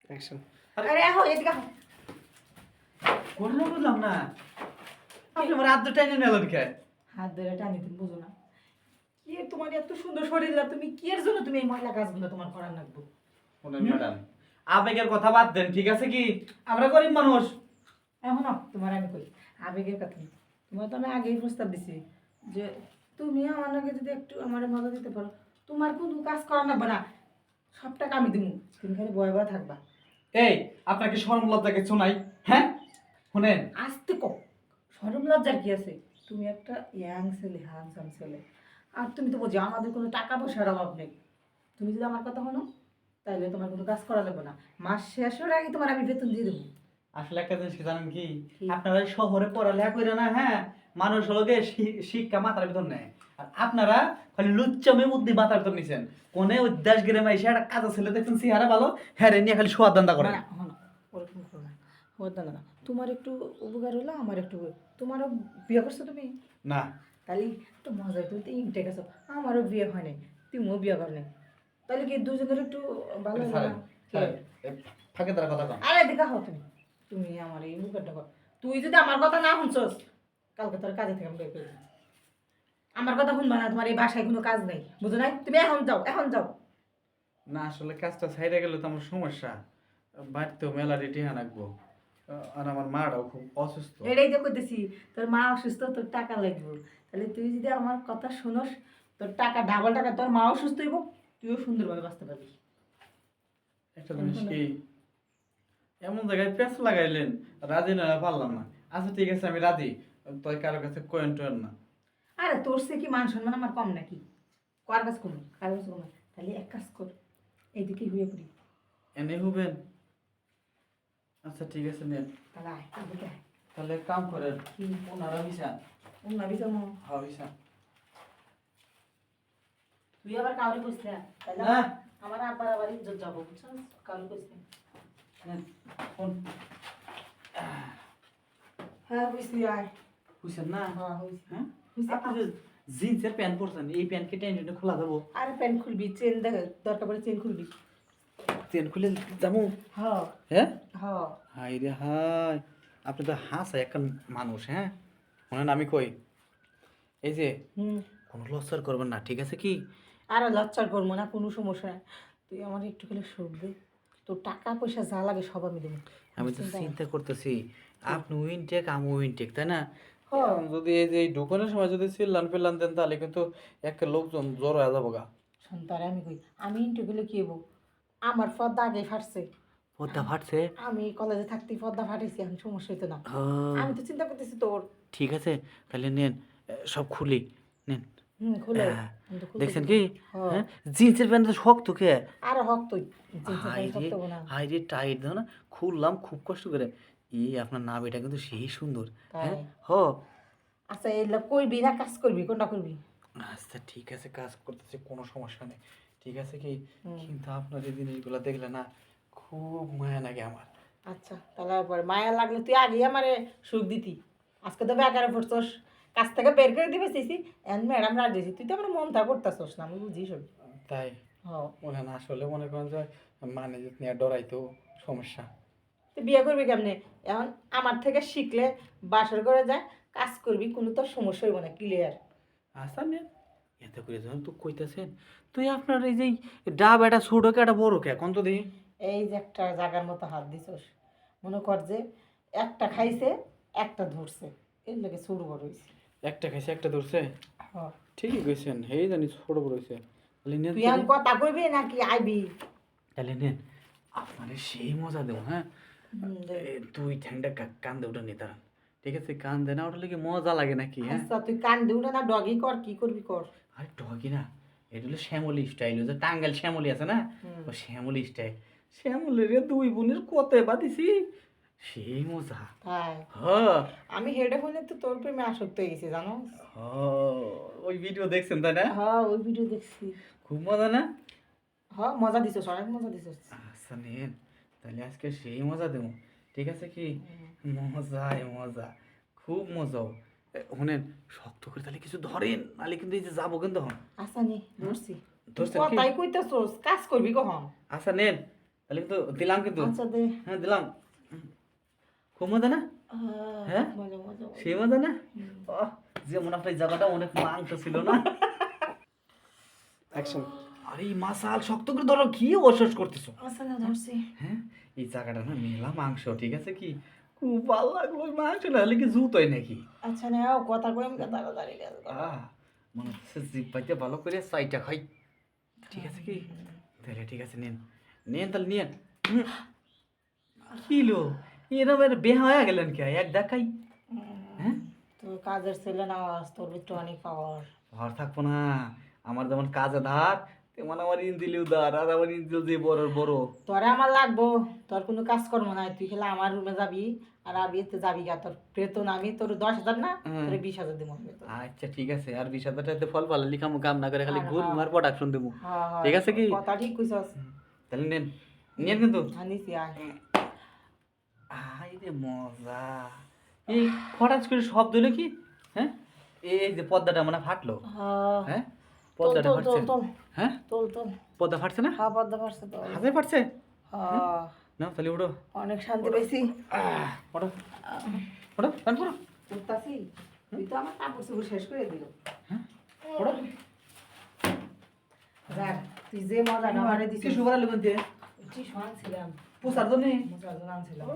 Action. আরে আহো এদিকে আহো। করলো বুঝলাম না, আপনি আমার হাত দুটো টেনে নিলেন কে? হাত ধরে টানি তুমি বুঝো না কি তোমার এত সুন্দর শরীর না তুমি কি এর জন্য তুমি এই ময়লা কাজগুলো তোমার করার লাগবে? শুনেন ম্যাডাম, আবেগের কথা বাদ দেন, ঠিক আছে কি? আমরা গরিব মানুষ। এখন তোমার আমি কই আবেগের কথা না। তোমার তো আমি আগেই প্রস্তাব দিছি যে তুমি আমার নাকি যদি একটু আমার মজা দিতে পারো তোমার কোনো কাজ করা লাগবে না, সব টাকা আমি দিব, তুমি খালি বয়ে বয়ে থাকবা। এই, আপনার কি শরম লজ্জা কিছু নাই? হ্যাঁ শুনেন, আসতে কো শরম লজ্জার কি আছে? তুমি একটা ইয়াং ছেলে, হ্যান্ডসাম ছেলে, আর তুমি তো বোঝো আমাদের কোনো টাকা পয়সার অভাব নেই। তুমি যদি আমার কথা শোনো তাহলে তোমার কোনো কাজ করা লাগবে না, মাস শেষের আগে তোমার আমি বেতন দিয়ে দেবো। আসলে একটা জিনিস কি জানেন কি? কি? আপনারা এই শহরে পড়ালেখা করে না, হ্যাঁ, মানুষ হলোকে শিক্ষা মাথার ভিতর নেয়, আর আপনারা খালি লুচ্চামে বুদ্ধি মাথার ভিতর নিছেন। কোনে ওই দেশ গ্রামে এসে একটা কাজা ছেলে দেখছেন চেহারা ভালো, হ্যাঁ রে নিয়ে খালি শোয়ার ধান্দা করে। না শোনো ওরকম করো না, হতো না, তোমার একটু উপকার হলো আমার একটু, তোমারও বিয়ে করছো তুমি, না, তাহলে একটু মজা, তুমি তো ইনটেক আছো, আমারও বিয়ে হয় নাই, তুমিও বিয়ে কর নাই, তাহলে কি দুজনের একটু ভালো হলো না? ফাঁকে তারা কথা কন। আরে দেখা হও তুমি, তুমি আমার এই মুখেরটা কর, তুই যদি আমার কথা না শুনছস কালকে তোর কাজে থেকে আমি বের করে দিবো। আমার কথা শুনবা না, তোমার এই বাসায় কোনো কাজ নেই, বুঝো নাই? তুমি এখন যাও, এখন যাও। না আসলে কাজটা ছাইড়ে গেলে তো আমার সমস্যা, বাড়িতেও মেলা রেডি হ্যাঁ রাখবো, আর আমার মাটাও খুব অসুস্থ। এটাই তো করতেছি, তোর মা অসুস্থ, তোর টাকা লাগবে, তাহলে তুই যদি আমার কথা শুনোস তোর টাকা ডাবল টাকা, তোর মাও সুস্থ হইব, তুইও সুন্দরভাবে বাঁচতে পারবি। একটা জিনিস কি, এমন জায়গায় পেঁচ লাগাইলেন, রাজি না পারলাম না। আচ্ছা ঠিক আছে আমি রাজি, তুই কারো কাছে কোয়েন টোয়েন না। আরে তোর সে কি মান সম্মান আমার কম নাকি? কার কাজ করবো, কার কাজ করবো না। তাহলে এক কাজ কর, এইদিকে হয়ে পড়ি। এনে হবেন? আচ্ছা ঠিক আছে নেন, তাহলে আয়, এদিকে আয়। তাহলে এক কাম করেন, কি? ওনারা বিছান। অন্য বিচার মো, হ্যাঁ বিছান। তুই আবার কাউরে কইস না, তাহলে না। আমার আব্বার আবার ইজ্জত যাবো, বুঝছস? কাউরে কইস না। নেন, ফোন। হ্যাঁ বুঝছি, আয়। বুঝছেন না? হ্যাঁ হইছে। হ্যাঁ, হইছে, আপনি যে জিন্সের প্যান্ট পরছেন, এই প্যান্ট কেটে এনে খোলা দেবো? আরে প্যান্ট খুলবি, চেন দেখ, দরকার পড়ে চেন খুলবি। চেন খুলে যাবো? হ্যাঁ হ্যাঁ, হ্যাঁ। হাই রে হাই, আপনি তো হাসা একটা মানুষ। হ্যাঁ শোনেন আমি কই, এই যে হুম। কোনো লজ্জার করবেন না, ঠিক আছে কি? আর লজ্জার করবো না, কোনো সমস্যা নাই, তুই আমার একটু খালি সুখ দে, তোর টাকা পয়সা যা লাগে সব আমি দেবো। আমি তো চিন্তা করতেছি, আপনি উইনটেক আমি উইনটেক, তাই না? হ্যাঁ। এখন যদি এই যে এই ঢুকানোর সময় যদি চিল্লান ফিল্লান দেন তাহলে কিন্তু একটা লোকজন জড়ো হয়ে যাবো গা। শোন তারে আমি কই, আমি ইন্টু গেলে কি হবো, আমার পর্দা আগে ফাটছে, পদ্মা ফাটছে? আমি কলেজে থাকতে পর্দা ফাটাইছি, এখন সমস্যা হইতো না। হ্যাঁ, আমি তো চিন্তা করতেছি তোর। ঠিক আছে তাহলে নেন, সব খুলি নেন। হুম খুলে, হ্যাঁ, আমি তো খুলতে দেখছেন দিব। কি? হ্যাঁ। হ্যাঁ, জিন্সের প্যান্ট শক্ত কে? আরে হক তুই জিন্সের হাই প্যান্ট রে, শক্ত হবো না? হাই রে টাইট দাও না, খুললাম খুব কষ্ট করে। এই আপনার নাভিটা কিন্তু সেই সুন্দর। হ্যাঁ তাই? হ। আচ্ছা এগুলো করবি না কাজ করবি, কোনটা করবি? আচ্ছা ঠিক আছে, কাজ করতেছি, কোনো সমস্যা নেই, ঠিক আছে কি? হুম। কিন্তু আপনার এই জিনিসগুলো দেখলে না খুব মায়া লাগে আমার। আচ্ছা তাহলে পরে মায়া লাগলে তুই আগেই আমারে সুখ দিতি, আজকে তো বেকারে পড়ছস, কাছ থেকে বের করে দিবে সিসি, এন ম্যাডাম রাজ দিয়েছি, তুই তো আমার মন থা করতেছস না, আমি বুঝি সব। তাই হ, মনে না আসলে মনে করেন যে মানে যে নিয়ে ডরাইতো সমস্যা। তুই বিয়ে করবি কেমনে? এখন আমার থেকে শিখলে বাসর করে যায়, কাজ করবি, কোনো তোর সমস্যা হইব না, ক্লিয়ার। আচ্ছা নেন, এত করে যখন তো কইতেছেন, তুই আপনার এই যে ডাব একটা ছোট কে একটা বড় কে কোন তো দেখি। এই যে একটা জায়গার মতো হাত দিছস, মনে কর যে একটা খাইছে একটা ধরছে, এর লোকে ছোট বড় হয়েছে। একটা খাইছে একটা ধরছে, হ্যাঁ। ঠিকই কইছেন, হেই জানি ছোট বড় হইছে। তাহলে নেন তুই তো এখন দেখি। কথা কইবি নাকি আইবি? তাহলে নেন, আপনারে সেই মজা দেবো। হ্যাঁ, দে। তুই ঠ্যাংটা কান্দে উঠে নি দাঁড়ান, ঠিক আছে? কান্দে না উঠলে কি মজা লাগে নাকি? হ্যাঁ, আচ্ছা তুই কান দিউ না ডগি কর, কি করবি কর। আরে ডগি না, এটা হলো শ্যামলি স্টাইল, ওই যে টাঙ্গাইল শ্যামলি আছে না, হুম। ও শ্যামলি স্টাইল। শ্যামলির দুই বোনের কত বাদিছি, সেই মজা। তাই? হ, আমি হেডে ফোনে তো তোর প্রেমে আসক্ত হয়ে গেছি জানো। হ, ওই ভিডিও দেখছেন তাই না? হ্যাঁ ওই ভিডিও দেখছি। খুব মজা না? হ্যাঁ মজা দিছস, অনেক মজা দিছস। আচ্ছা নেন, তাহলে আজকে সেই মজা দেবো, ঠিক আছে কি? মজাই মজা, খুব মজা। শোনেন, শক্ত করে তাহলে কিছু ধরেন, নাহলে কিন্তু এই যে যাবো কিন্তু হন। আচ্ছা নি ধরছি, তুই ধরছেন কি? কথাই কইতেছস, কাজ করবি কখন? আচ্ছা নেন, তাহলে কিন্তু দিলাম কিন্তু। আচ্ছা দে। হ্যাঁ দিলাম। খুব মজা না? হ্যাঁ? মজা মজা মজা। সেই মজা না? যেমন আপনার এই জায়গাটা অনেক মাংস ছিল না? অ্যাকশন। আরে এই মাসাল শক্ত করে ধরো, কি অবশ্বাস করতেছো? আচ্ছা না ধরছি। হ্যাঁ, এই জায়গাটা না মেলা মাংস, ঠিক আছে কি? খুব ভালো লাগলো ওই মাংস, না হলে কি জুতোয় নাকি? আচ্ছা নাও কথা কইম কে তাড়াতাড়ি গেল। মনে হচ্ছে জিভ পাইতে ভালো করে চাইটা খাই, ঠিক আছে কি? তাহলে ঠিক আছে, নেন নেন তাহলে নিয়েন। কিলো এরকম বেহা হয়ে গেলেন কে এক দেখাই? হ্যাঁ, তুই কাজের ছেলে না, তোর ভিতরে অনেক পাওয়ার। ঘর থাকবো না, আমার যেমন কাজে ধার তেমন আমার ইঞ্জিলিও ধার, আর আমার ইঞ্জিল যে বড় বড়। তোরে আমার লাগবো, তোর কোনো কাজ করবো না, তুই খেলে আমার রুমে যাবি আর আমি এতে যাবি গা। তোর বেতন আমি তোর 10,000 না, তোর 20,000 দিব বেতন। আচ্ছা ঠিক আছে, আর 20,000 টাকাতে ফল পালা লিখামু, কাম না করে খালি আর গুড় হ্যাঁ। মার প্রোডাকশন দেবো। হ্যাঁ, ঠিক আছে কি? কথা ঠিক কইছস। তাহলে নেন নেন কিন্তু। আনিছি আয়। আই রে মজা, এই হঠাৎ করে শব্দ হলো কি? হ্যাঁ, এই যে পর্দাটা মানে ফাটলো। হ্যাঁ, হ্যাঁ, তোল পর্দাটা তোল ফাটছে। তোল তোল হ্যাঁ, তোল তোল। পর্দা ফাটছে না? হ্যাঁ পদ্মা পারছে তো। হাতে ফাটছে? হ্যাঁ, না তাহলে ওঠো, অনেক শান্তি পেয়েছি। ওঠো ওঠো, টান করো। উঠতাছি, তুই তো আমার কাপড় চোপড় শেষ করে দিল। হ্যাঁ, ওঠো। যাক, তুই যে মজাটা আমারে দিছিস। টিস্যু ভরা লিবেন দিয়ে টিস্যু আনছিলাম, পোষার জন্য। মজার জন্য আনছিলাম।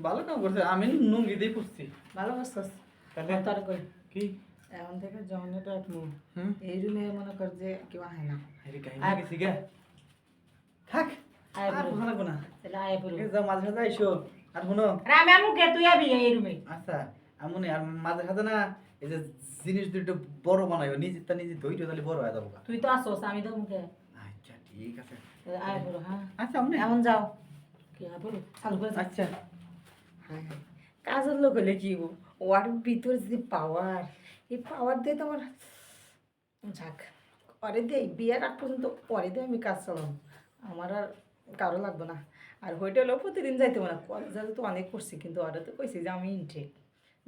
ভালো কাম করছে, আমি নুঙ্গি দিয়ে পুষছি। ভালো করছস। তাহলে তোর কই কি? এখন থেকে যখন এটা একটু হুম, এই রুমে মনে কর যে কেউ আহে না। আরে কাহিনী গেছি গে, থাক আয় আর বলো। পোষা লাগবো না। তাহলে আয় পড়ো। ঠিক আছে, যাও মাঝে সাথে আইসো। আর শুনো, আরে আমি আমু কে তুই আবি এই রুমে। আচ্ছা এমনই, আর মাঝে সাথে না এই যে জিনিস দুটো বড় বানাইও, নিজেরটা নিজে ধৈর্য তাহলে বড় হয়ে যাবো। তুই তো আসোস, আমি তো মুখে। আচ্ছা ঠিক আছে। তাহলে আয় পড়ো। হ্যাঁ আচ্ছা আমনে, এখন যাও। কি আয় পড়ো, চালু করে যা। আচ্ছা হ্যাঁ, কাজের লোক হলে কি গো, ওর ভিতর যে পাওয়ার, এই পাওয়ার দিয়ে তো আমার যাক, পরে দিয়ে বিয়ের আগ পর্যন্ত পরে দিয়ে আমি কাজ চালাম, আমার আর কারো লাগবে না। আর হোটেলেও প্রতিদিন যাইতে হবে না, কলেজ তো অনেক করছি, কিন্তু ওরা তো কইছে যে আমি ইন্ট্রেক।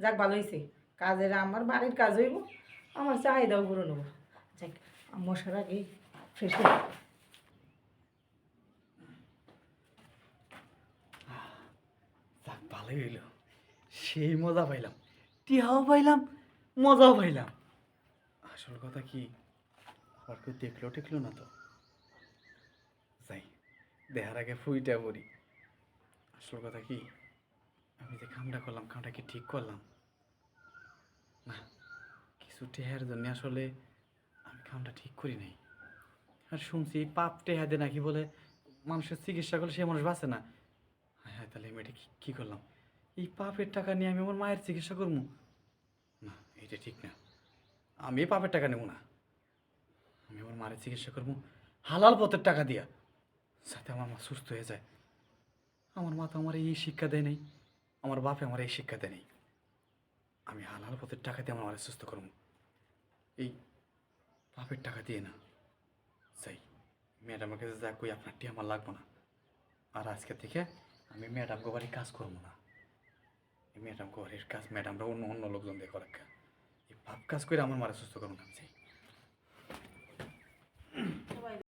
যাক ভালো হয়েছে, কাজের আমার বাড়ির কাজ হইব, আমার চাহিদাও পূরণ হবো। যাক, মশার আগে ফ্রেশ হয়ে যাক, ভালোই হইলো, সেই মজা পাইলাম, টিহাও পাইলাম, মজাও পাইলাম। আসল কথা কি, আবার কেউ দেখলো টেকলো না তো? যাই, দেখার আগে ফুইটা পড়ি। আসল কথা কি, আমি যে কামটা করলাম, কামটা কি ঠিক করলাম না? কিছু টেহার জন্য আসলে আমি কামটা ঠিক করি নাই। আর শুনছি এই পাপ টেহা দিয়ে নাকি বলে মানুষের চিকিৎসা করলে সে মানুষ বাঁচে না। হ্যাঁ হ্যাঁ, তাহলে আমি এটা কী করলাম? এই পাপের টাকা নিয়ে আমি আমার মায়ের চিকিৎসা করবো না? এটা ঠিক না, আমি এই পাপের টাকা নেব না। আমি আমার মায়ের চিকিৎসা করবো হালাল পথের টাকা দিয়া, যাতে আমার মা সুস্থ হয়ে যায়। আমার মা তো আমার এই শিক্ষা দেয় নাই, আমার বাপে আমার এই শিক্ষা দেয় নাই। আমি হালাল পথের টাকা দিয়ে আমার মায়ের সুস্থ করবো, এই পাপের টাকা দিয়ে না। যাই, ম্যাডামের কাছে যা কই, আপনারটি আমার লাগবো না। আর আজকে থেকে আমি ম্যাডাম বাড়ির কাজ করবো না। এই ম্যাডাম বাড়ির কাজ ম্যাডামরা অন্য অন্য লোকজন দিয়ে করে, এই পাপ কাজ করে আমার মারা সুস্থ করবো না। যাই।